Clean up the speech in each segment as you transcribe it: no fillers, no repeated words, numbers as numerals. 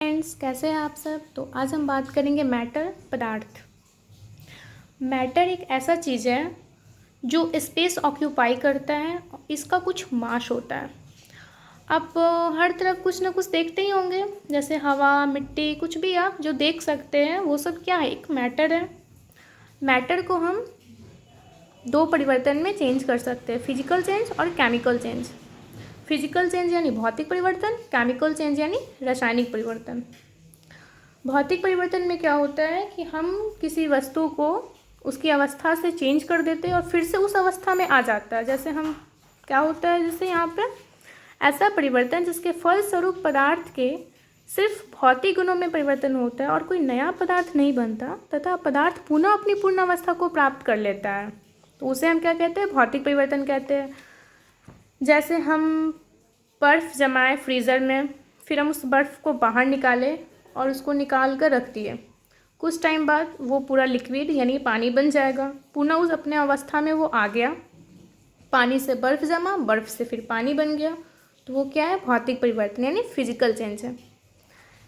Friends, कैसे हैं आप सब। तो आज हम बात करेंगे मैटर, पदार्थ। मैटर एक ऐसा चीज़ है जो स्पेस ऑक्यूपाई करता है। इसका कुछ मास होता है। आप हर तरफ कुछ ना कुछ देखते ही होंगे, जैसे हवा, मिट्टी, कुछ भी आप जो देख सकते हैं वो सब क्या है, एक मैटर है। मैटर को हम दो परिवर्तन में चेंज कर सकते हैं, फिजिकल चेंज और केमिकल चेंज। फिजिकल चेंज यानी भौतिक परिवर्तन, केमिकल चेंज यानी रासायनिक परिवर्तन। भौतिक परिवर्तन में क्या होता है कि हम किसी वस्तु को उसकी अवस्था से चेंज कर देते हैं और फिर से उस अवस्था में आ जाता है। जैसे हम क्या होता है, जैसे यहाँ पे ऐसा परिवर्तन जिसके फलस्वरूप पदार्थ के सिर्फ भौतिक गुणों में परिवर्तन होता है और कोई नया पदार्थ नहीं बनता तथा पदार्थ पुनः अपनी पूर्ण अवस्था को प्राप्त कर लेता है, तो उसे हम क्या कहते हैं, भौतिक परिवर्तन कहते हैं। जैसे हम बर्फ़ जमाएं फ्रीज़र में, फिर हम उस बर्फ़ को बाहर निकालें और उसको निकाल कर रख दिए। कुछ टाइम बाद वो पूरा लिक्विड यानी पानी बन जाएगा, पुनः उस अपने अवस्था में वो आ गया। पानी से बर्फ़ जमा, बर्फ़ से फिर पानी बन गया, तो वो क्या है, भौतिक परिवर्तन यानी फिजिकल चेंज है।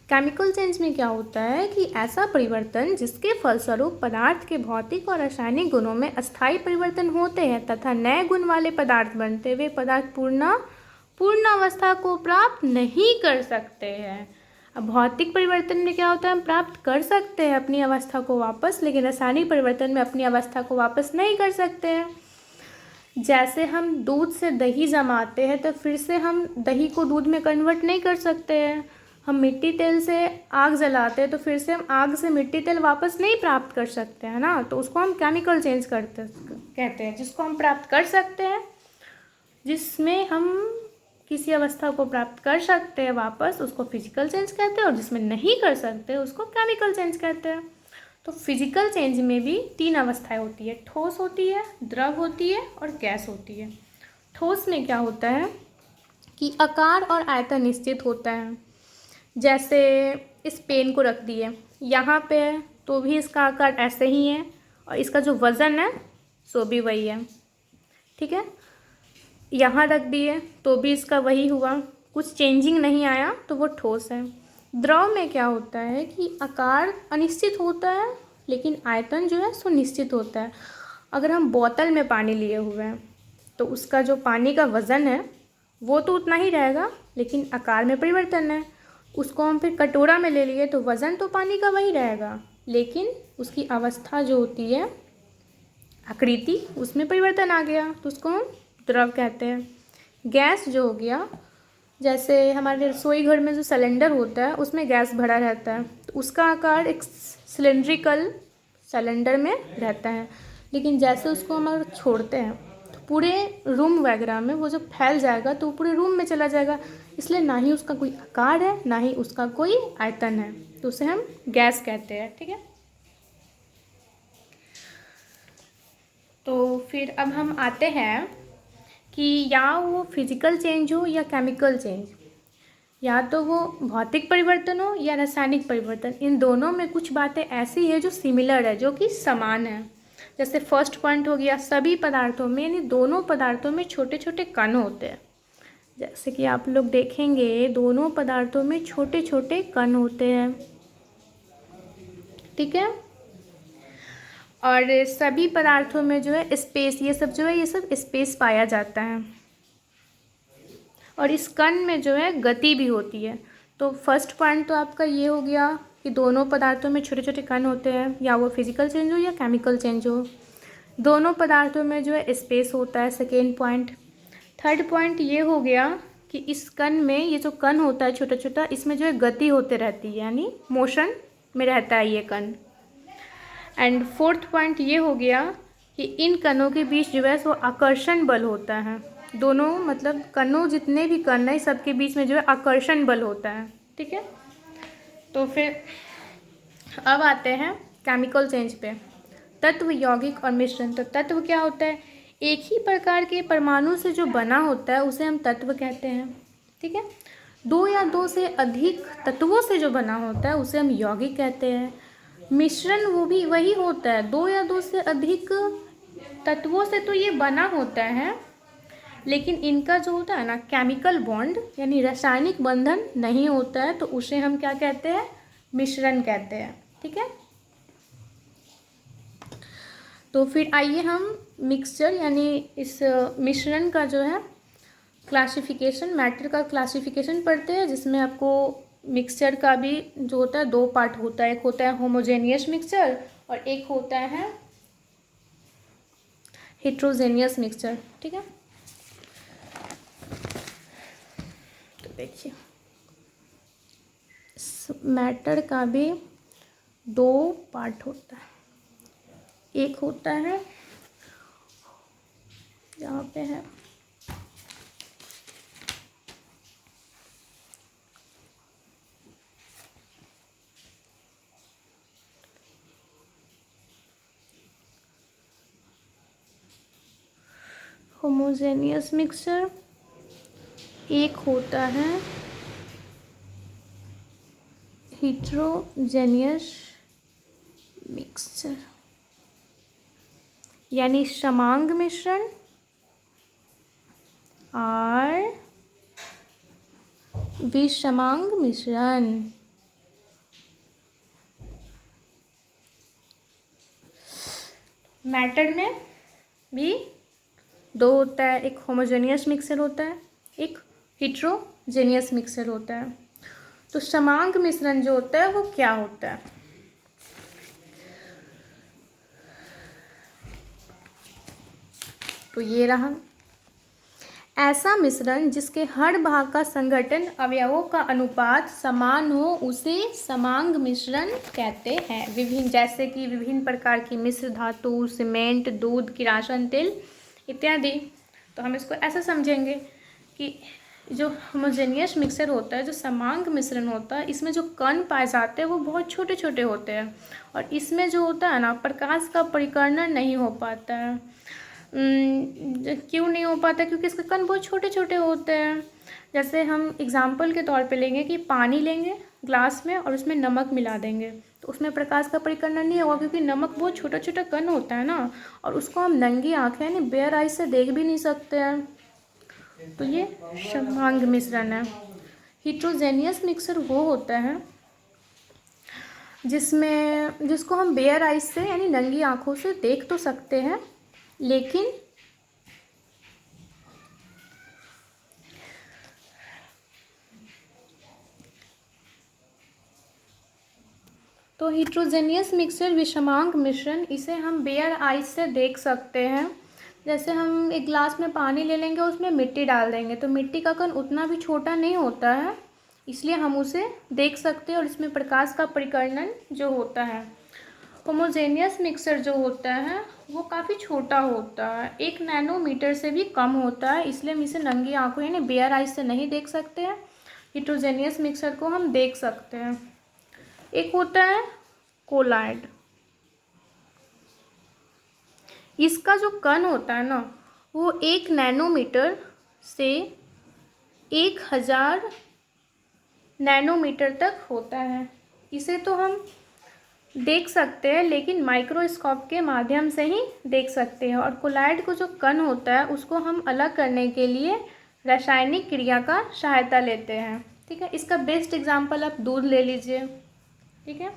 केमिकल चेंज में क्या होता है कि ऐसा परिवर्तन जिसके फलस्वरूप पदार्थ के भौतिक और रासायनिक गुणों में अस्थायी परिवर्तन होते हैं तथा नए गुण वाले पदार्थ बनते, वे पदार्थ पूर्ण अवस्था को प्राप्त नहीं कर सकते हैं। अब भौतिक परिवर्तन में क्या होता है, हम प्राप्त कर सकते हैं अपनी अवस्था को वापस, लेकिन रासायनिक परिवर्तन में अपनी अवस्था को वापस नहीं कर सकते हैं। जैसे हम दूध से दही जमाते हैं तो फिर से हम दही को दूध में कन्वर्ट नहीं कर सकते हैं। हम मिट्टी तेल से आग जलाते हैं तो फिर से हम आग से मिट्टी तेल वापस नहीं प्राप्त कर सकते हैं ना, तो उसको हम केमिकल चेंज कहते हैं। जिसको हम प्राप्त कर सकते हैं, जिसमें हम किसी अवस्था को प्राप्त कर सकते हैं वापस, उसको फिजिकल चेंज कहते हैं, और जिसमें नहीं कर सकते उसको केमिकल चेंज कहते हैं। तो फिजिकल चेंज में भी तीन अवस्थाएं होती है, ठोस होती है, द्रव होती है और गैस होती है। ठोस में क्या होता है कि आकार और आयतन निश्चित होता है। जैसे इस पेन को रख दिए यहाँ पे है तो भी इसका आकार ऐसे ही है और इसका जो वज़न है सो भी वही है, ठीक है। यहाँ रख दिए तो भी इसका वही हुआ, कुछ चेंजिंग नहीं आया, तो वो ठोस है। द्रव में क्या होता है कि आकार अनिश्चित होता है लेकिन आयतन जो है सो निश्चित होता है। अगर हम बोतल में पानी लिए हुए हैं तो उसका जो पानी का वज़न है वो तो उतना ही रहेगा, लेकिन आकार में परिवर्तन है। उसको हम फिर कटोरा में ले लिए तो वज़न तो पानी का वही रहेगा, लेकिन उसकी अवस्था जो होती है, आकृति, उसमें परिवर्तन आ गया, तो उसको हम द्रव कहते हैं। गैस जो हो गया, जैसे हमारे रसोई घर में जो सिलेंडर होता है उसमें गैस भरा रहता है, तो उसका आकार एक सिलेंड्रिकल सिलेंडर में रहता है, लेकिन जैसे उसको हम अगर छोड़ते हैं तो पूरे रूम वगैरह में वो जब फैल जाएगा तो पूरे रूम में चला जाएगा, इसलिए ना ही उसका कोई आकार है ना ही उसका कोई आयतन है, तो उसे हम गैस कहते हैं, ठीक है। तो फिर अब हम आते हैं कि या वो फिजिकल चेंज हो या केमिकल चेंज, या तो वो भौतिक परिवर्तन हो या रासायनिक परिवर्तन, इन दोनों में कुछ बातें ऐसी है जो सिमिलर है, जो कि समान है। जैसे फर्स्ट पॉइंट हो गया, सभी पदार्थों में यानी दोनों पदार्थों में छोटे छोटे कण होते हैं। जैसे कि आप लोग देखेंगे दोनों पदार्थों में छोटे छोटे कण होते हैं, ठीक है। और सभी पदार्थों में जो है स्पेस, ये सब स्पेस पाया जाता है, और इस कण में जो है गति भी होती है। तो फर्स्ट पॉइंट तो आपका ये हो गया कि दोनों पदार्थों में छोटे छोटे कण होते हैं, या वो फिजिकल चेंज हो या केमिकल चेंज हो। दोनों पदार्थों में जो है स्पेस होता है, सेकेंड पॉइंट। थर्ड पॉइंट ये हो गया कि इस कण में, ये जो कण होता है छोटा छोटा, इसमें जो है गति होते रहती है, यानी मोशन में रहता है ये कण। एंड फोर्थ पॉइंट ये हो गया कि इन कणों के बीच जो है सो आकर्षण बल होता है। दोनों मतलब कणों, जितने भी कण हैं सबके बीच में जो है आकर्षण बल होता है, ठीक है। तो फिर अब आते हैं केमिकल चेंज पे। तत्व, यौगिक और मिश्रण। तो तत्व क्या होता है, एक ही प्रकार के परमाणु से जो बना होता है उसे हम तत्व कहते हैं, ठीक है। दो या दो से अधिक तत्वों से जो बना होता है उसे हम यौगिक कहते हैं। मिश्रण वो भी वही होता है, दो या दो से अधिक तत्वों से तो ये बना होता है, लेकिन इनका जो होता है ना केमिकल बॉन्ड यानी रासायनिक बंधन नहीं होता है, तो उसे हम क्या कहते हैं, मिश्रण कहते हैं। ठीक है, तो फिर आइए हम मिक्सचर यानी इस मिश्रण का जो है क्लासिफिकेशन, मैटर का क्लासिफिकेशन पढ़ते हैं, जिसमें आपको मिक्सचर का भी जो होता है दो पार्ट होता है, एक होता है होमोजेनियस मिक्सचर और एक होता है हेट्रोजेनियस मिक्सचर। ठीक है, तो देखिए मैटर का भी दो पार्ट होता है, एक होता है यहाँ पे है होमोजेनियस मिक्सचर, एक होता है हेट्रोजेनियस मिक्सचर यानी समांग मिश्रण और विषमांग मिश्रण। मैटर में भी दो होता है, एक होमोजेनियस मिक्सचर होता है, एक हेट्रोजेनियस मिक्सचर होता है। तो समांग मिश्रण जो होता है वो क्या होता है, तो ये रहा, ऐसा मिश्रण जिसके हर भाग का संघटन अवयवों का अनुपात समान हो उसे समांग मिश्रण कहते हैं। विभिन्न, जैसे कि विभिन्न प्रकार की मिश्र धातु, सीमेंट, दूध, किरासन तेल इत्यादि। तो हम इसको ऐसा समझेंगे कि जो होमोजेनियस मिक्सचर होता है, जो समांग मिश्रण होता है, इसमें जो कण पाए जाते हैं वो बहुत छोटे छोटे होते हैं और इसमें जो होता है ना प्रकाश का परिकर्णन नहीं हो पाता है। क्यों नहीं हो पाता, क्योंकि इसके कण बहुत छोटे छोटे होते हैं। जैसे हम एग्जाम्पल के तौर पे लेंगे कि पानी लेंगे ग्लास में और उसमें नमक मिला देंगे, तो उसमें प्रकाश का परिकर्णन नहीं होगा, क्योंकि नमक बहुत छोटा छोटा कण होता है ना, और उसको हम नंगी आँखें यानी बेयर आई से देख भी नहीं सकते हैं। तो ये समांग मिश्रण है। हेट्रोजेनियस मिक्सचर वो होता है जिसको हम बेयर आइज से यानी नंगी आँखों से देख तो सकते हैं, लेकिन तो हेट्रोजेनियस मिक्सचर विषमांग मिश्रण, इसे हम बेयर आइज से देख सकते हैं। जैसे हम एक ग्लास में पानी ले लेंगे, उसमें मिट्टी डाल देंगे, तो मिट्टी का कण उतना भी छोटा नहीं होता है, इसलिए हम उसे देख सकते हैं और इसमें प्रकाश का परिकर्णन जो होता है। होमोजेनियस मिक्सचर जो होता है वो काफ़ी छोटा होता है, 1 नैनोमीटर से भी कम होता है, इसलिए हम इसे नंगी आंखों यानी बेयर आइज से नहीं देख सकते हैं। हेट्रोजेनियस मिक्सचर को हम देख सकते हैं। एक होता है कोलाइड, इसका जो कण होता है ना वो 1 नैनोमीटर से 1000 नैनोमीटर तक होता है। इसे तो हम देख सकते हैं, लेकिन माइक्रोस्कोप के माध्यम से ही देख सकते हैं। और कोलाइड को जो कण होता है उसको हम अलग करने के लिए रासायनिक क्रिया का सहायता लेते हैं। ठीक है, इसका बेस्ट एग्जांपल आप दूध ले लीजिए। ठीक है,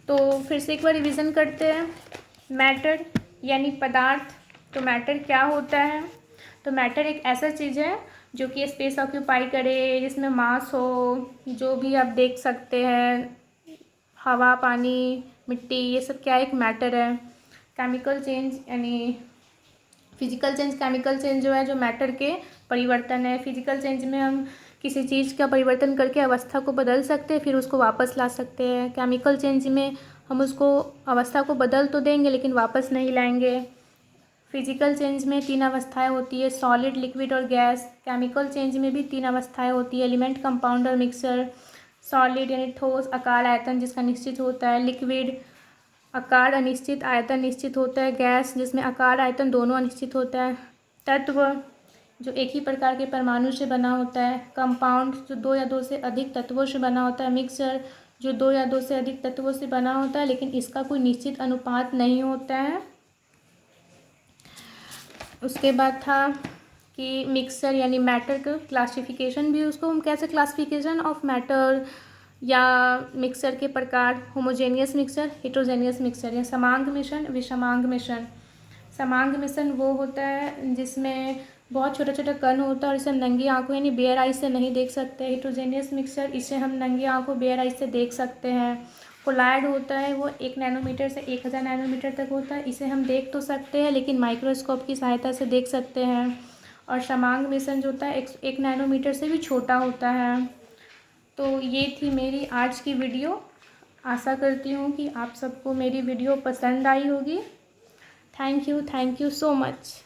तो फिर से एक बार रिवीजन करते हैं। मैटर यानी पदार्थ, तो मैटर क्या होता है, तो मैटर एक ऐसा चीज़ है जो कि स्पेस ऑक्यूपाई करे, जिसमें मास हो, जो भी आप देख सकते हैं, हवा, पानी, मिट्टी, ये सब क्या एक मैटर है। केमिकल चेंज यानी फिजिकल चेंज, केमिकल चेंज जो है जो मैटर के परिवर्तन है। फिजिकल चेंज में हम किसी चीज़ का परिवर्तन करके अवस्था को बदल सकते हैं, फिर उसको वापस ला सकते हैं। केमिकल चेंज में हम उसको अवस्था को बदल तो देंगे लेकिन वापस नहीं लाएंगे। फिजिकल चेंज में 3 अवस्थाएं होती है, सॉलिड, लिक्विड और गैस। केमिकल चेंज में भी 3 अवस्थाएं होती है, एलिमेंट, कंपाउंड और मिक्सर। सॉलिड यानी ठोस, आकार, आयतन जिसका निश्चित होता है। लिक्विड, आकार अनिश्चित, आयतन निश्चित होता है। गैस, जिसमें आकार आयतन दोनों अनिश्चित होता है। तत्व, जो एक ही प्रकार के परमाणु से बना होता है। कंपाउंड, जो 2 या 2 से अधिक तत्वों से बना होता है। मिक्सर, जो 2 या 2 से अधिक तत्वों से बना होता है लेकिन इसका कोई निश्चित अनुपात नहीं होता है। उसके बाद था कि मिक्सचर यानी मैटर का क्लासिफिकेशन भी, उसको हम कैसे क्लासिफिकेशन ऑफ मैटर या मिक्सचर के प्रकार, होमोजेनियस मिक्सचर, हेट्रोजेनियस मिक्सचर या समांग मिश्रण, विषमांग मिश्रण। समांग मिश्रण वो होता है जिसमें बहुत छोटा छोटा कण होता है और इसे हम नंगी आंखों यानी बेयर आई से नहीं देख सकते। हेट्रोजेनियस मिक्सचर, इसे हम नंगी आंखों बेयर आई से देख सकते हैं। कोलाइड होता है वो 1 नैनोमीटर से 1000 नैनोमीटर तक होता है, इसे हम देख तो सकते हैं लेकिन माइक्रोस्कोप की सहायता से देख सकते हैं। और समांग मिश्रण जो होता है 1 नैनोमीटर से भी छोटा होता है। तो ये थी मेरी आज की वीडियो। आशा करती हूँ कि आप सबको मेरी वीडियो पसंद आई होगी। Thank you so much.